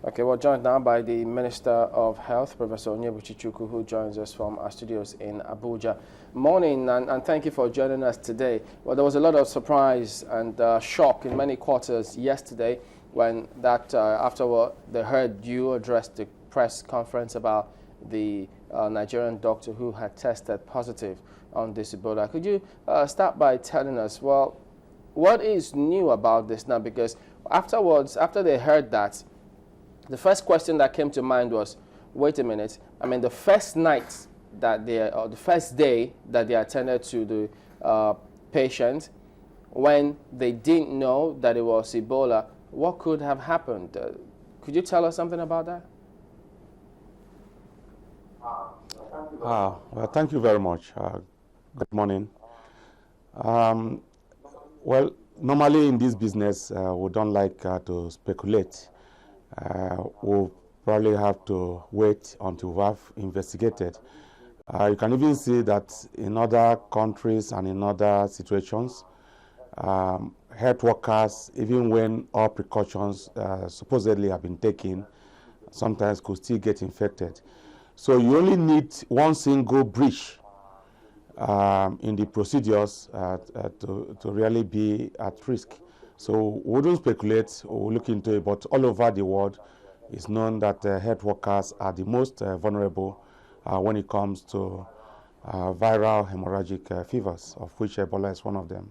Okay, we're joined now by the Minister of Health, Professor Onyebuchi Chukwu, who joins us from our studios in Abuja. Morning, and thank you for joining us today. Well, there was a lot of surprise and shock in many quarters yesterday when afterward they heard you address the press conference about the Nigerian doctor who had tested positive on this Ebola. Could you start by telling us, well, what is new about this now? Because afterwards, after they heard that, the first question that came to mind was, wait a minute, I mean, the first night that or the first day that they attended to the patient, when they didn't know that it was Ebola, what could have happened? Could you tell us something about that? Well, thank you very much. Good morning. Well, normally in this business, we don't like to speculate. We'll probably have to wait until we have investigated. You can even see that in other countries and in other situations, health workers, even when all precautions supposedly have been taken, sometimes could still get infected. So you only need one single breach in the procedures to really be at risk. So we wouldn't speculate, we'll look into it, but all over the world, it's known that health workers are the most vulnerable when it comes to viral hemorrhagic fevers, of which Ebola is one of them.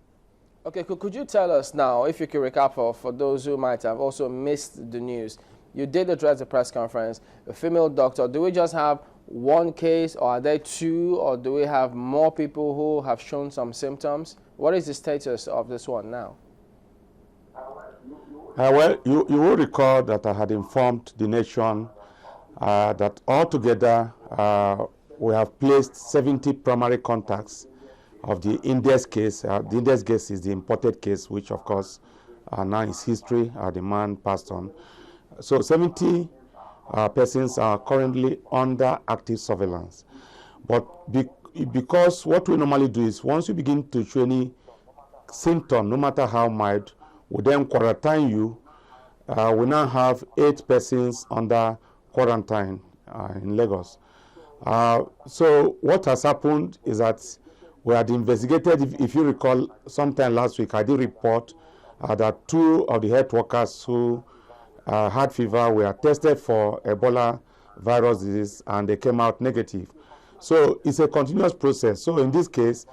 Okay, could you tell us now, if you could recap for those who might have also missed the news, you did address the press conference, a female doctor. Do we just have one case, or are there two, or do we have more people who have shown some symptoms? What is the status of this one now? Well, you will recall that I had informed the nation that altogether we have placed 70 primary contacts of the index case. The index case is the imported case, which of course now is history. The man passed on. So 70 persons are currently under active surveillance. But because what we normally do is once you begin to show any symptom, no matter how mild, we then quarantine you. We now have 8 persons under quarantine in Lagos. So what has happened is that we had investigated, if you recall, sometime last week I did report that 2 of the health workers who had fever were tested for Ebola virus disease and they came out negative. So it's a continuous process. So in this case,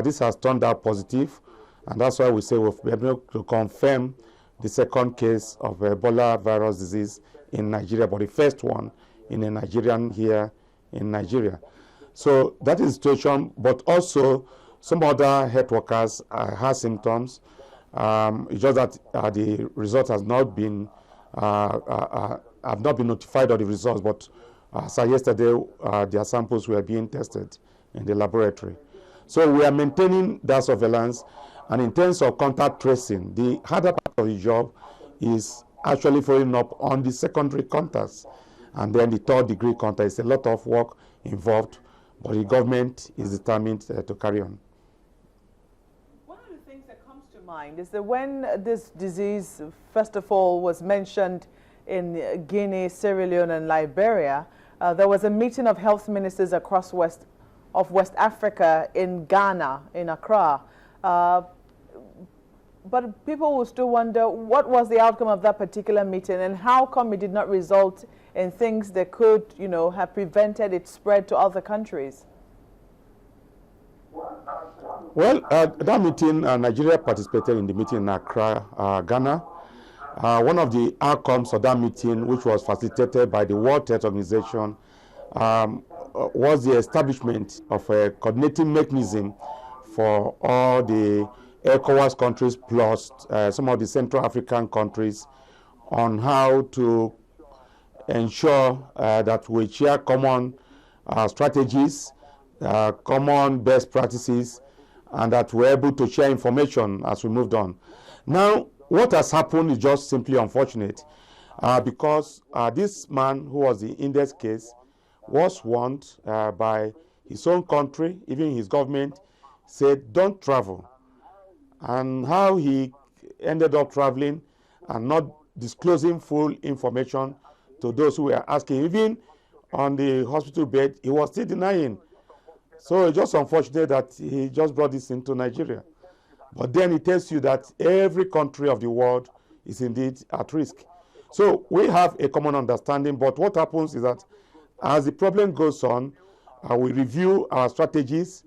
this has turned out positive, and that's why we say we've been able to confirm the second case of Ebola virus disease in Nigeria, but the first one in a Nigerian here in Nigeria. So that is the situation, but also some other health workers have symptoms. It's just that the result has not been have not been notified of the results, but so yesterday their samples were being tested in the laboratory. So we are maintaining that surveillance, and in terms of contact tracing, the harder part of the job is actually following up on the secondary contacts, and then the third degree contact. It's a lot of work involved, but the government is determined to carry on. One of the things that comes to mind is that when this disease, first of all, was mentioned in Guinea, Sierra Leone, and Liberia, there was a meeting of health ministers across West Africa in Ghana, in Accra. But people will still wonder what was the outcome of that particular meeting, and how come it did not result in things that could, have prevented its spread to other countries? Well, that meeting, Nigeria participated in the meeting in Accra, Ghana. One of the outcomes of that meeting, which was facilitated by the World Health Organization, was the establishment of a coordinating mechanism for all the ECOWAS countries plus some of the Central African countries on how to ensure that we share common strategies, common best practices, and that we're able to share information as we moved on. Now, what has happened is just simply unfortunate because this man who was the index case was warned by his own country, even his government, said don't travel. And how he ended up traveling and not disclosing full information to those who were asking. Even on the hospital bed, he was still denying. So it's just unfortunate that he just brought this into Nigeria. But then it tells you that every country of the world is indeed at risk. So we have a common understanding, but what happens is that as the problem goes on, we review our strategies.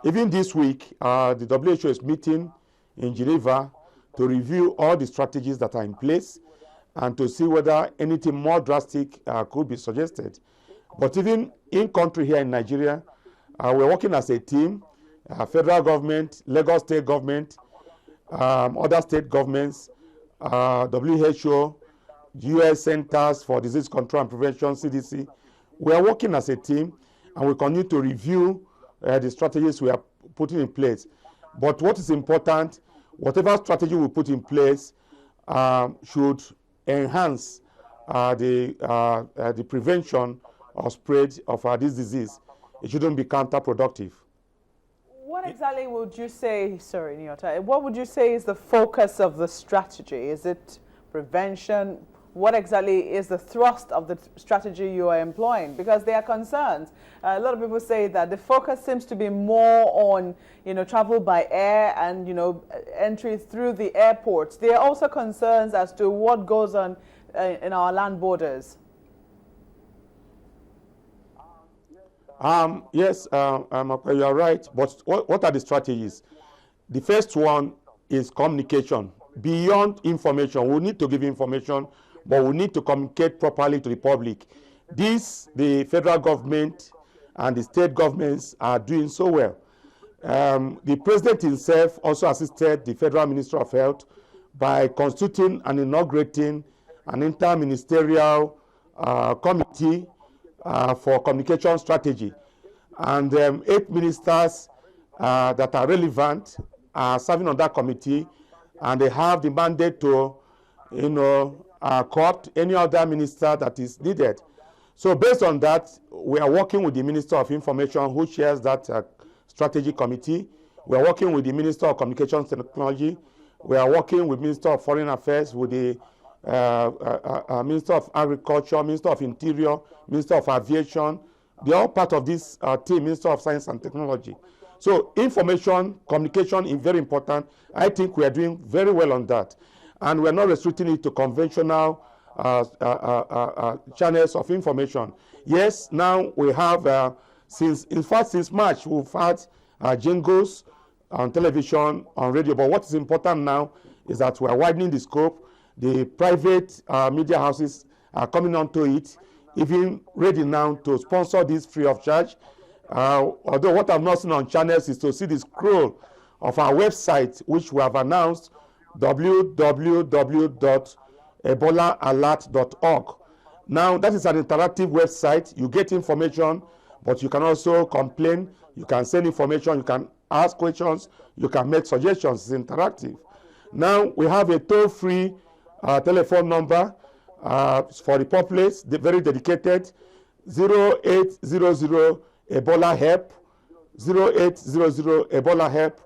Even this week, the WHO is meeting in Geneva to review all the strategies that are in place and to see whether anything more drastic could be suggested. But even in country here in Nigeria, we're working as a team, federal government, Lagos state government, other state governments, WHO, US Centers for Disease Control and Prevention, CDC. We are working as a team, and we continue to review the strategies we are putting in place. But what is important, whatever strategy we put in place should enhance the prevention or spread of this disease. It shouldn't be counterproductive. What exactly would you say, sorry, Nyota, what would you say is the focus of the strategy? Is it prevention? What exactly is the thrust of the strategy you are employing? Because there are concerns. A lot of people say that the focus seems to be more on, travel by air and, entry through the airports. There are also concerns as to what goes on in our land borders. Yes, you are right. But what are the strategies? The first one is communication. Beyond information, we need to give information, but we need to communicate properly to the public. This, the federal government and the state governments are doing so well. The president himself also assisted the Federal Minister of Health by constituting and inaugurating an interministerial committee for communication strategy. And 8 ministers that are relevant are serving on that committee, and they have the mandate to, co-opt any other minister that is needed. So based on that, we are working with the Minister of Information, who chairs that strategy committee. We are working with the Minister of Communications Technology. We are working with Minister of Foreign Affairs, with the Minister of Agriculture, Minister of Interior, Minister of Aviation. They are all part of this team, Minister of Science and Technology. So information, communication is very important. I think we are doing very well on that. And we're not restricting it to conventional channels of information. Yes, now we have, since March, we've had jingles on television, on radio. But what is important now is that we are widening the scope. The private media houses are coming onto it, even ready now to sponsor this free of charge. Although what I've not seen on channels is to see the scroll of our website, which we have announced, www.ebolaalert.org. Now, that is an interactive website. You get information, but you can also complain, you can send information, you can ask questions, you can make suggestions. It's interactive. Now, we have a toll-free telephone number for the populace, very dedicated, 0800 Ebola help, 0800 Ebola help.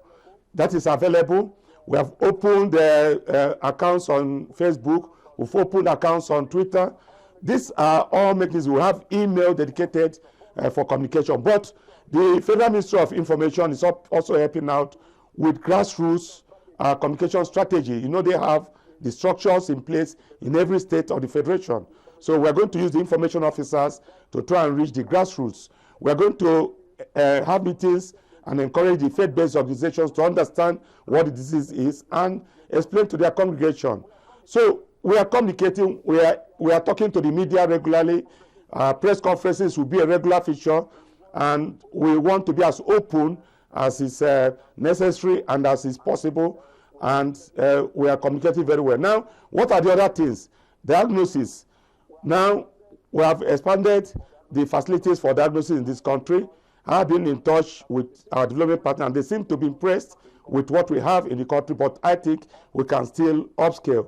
That is available. We have opened accounts on Facebook. We've opened accounts on Twitter. These are all mechanisms. We have email dedicated for communication. But the Federal Ministry of Information is also helping out with grassroots communication strategy. They have the structures in place in every state of the Federation. So we're going to use the information officers to try and reach the grassroots. We're going to have meetings and encourage the faith-based organizations to understand what the disease is and explain to their congregation. So we are communicating, we are talking to the media regularly. Press conferences will be a regular feature, and we want to be as open as is necessary and as is possible, and we are communicating very well. Now, what are the other things? Diagnosis. Now, we have expanded the facilities for diagnosis in this country. I have been in touch with our development partner, and they seem to be impressed with what we have in the country, but I think we can still upscale.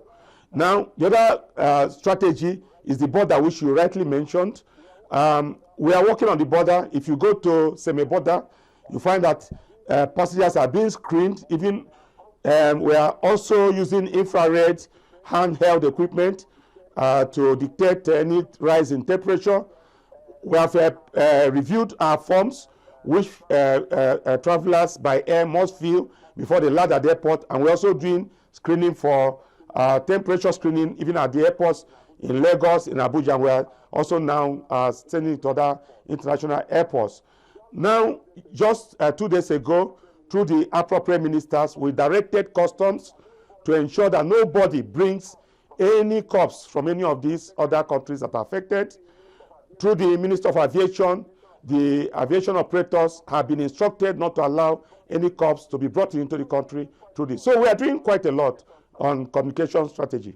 Now, the other strategy is the border, which you rightly mentioned. We are working on the border. If you go to semi-border, you find that passengers are being screened. Even we are also using infrared handheld equipment to dictate any rise in temperature. We have reviewed our forms, which travelers by air must fill before they land at the airport, and we're also doing screening for temperature screening even at the airports in Lagos, in Abuja, and we are also now sending it to other international airports. Now, just 2 days ago, through the appropriate ministers, we directed customs to ensure that nobody brings any corpse from any of these other countries that are affected. Through the Minister of Aviation, the aviation operators have been instructed not to allow any corpse to be brought into the country through this. So we are doing quite a lot on communication strategy.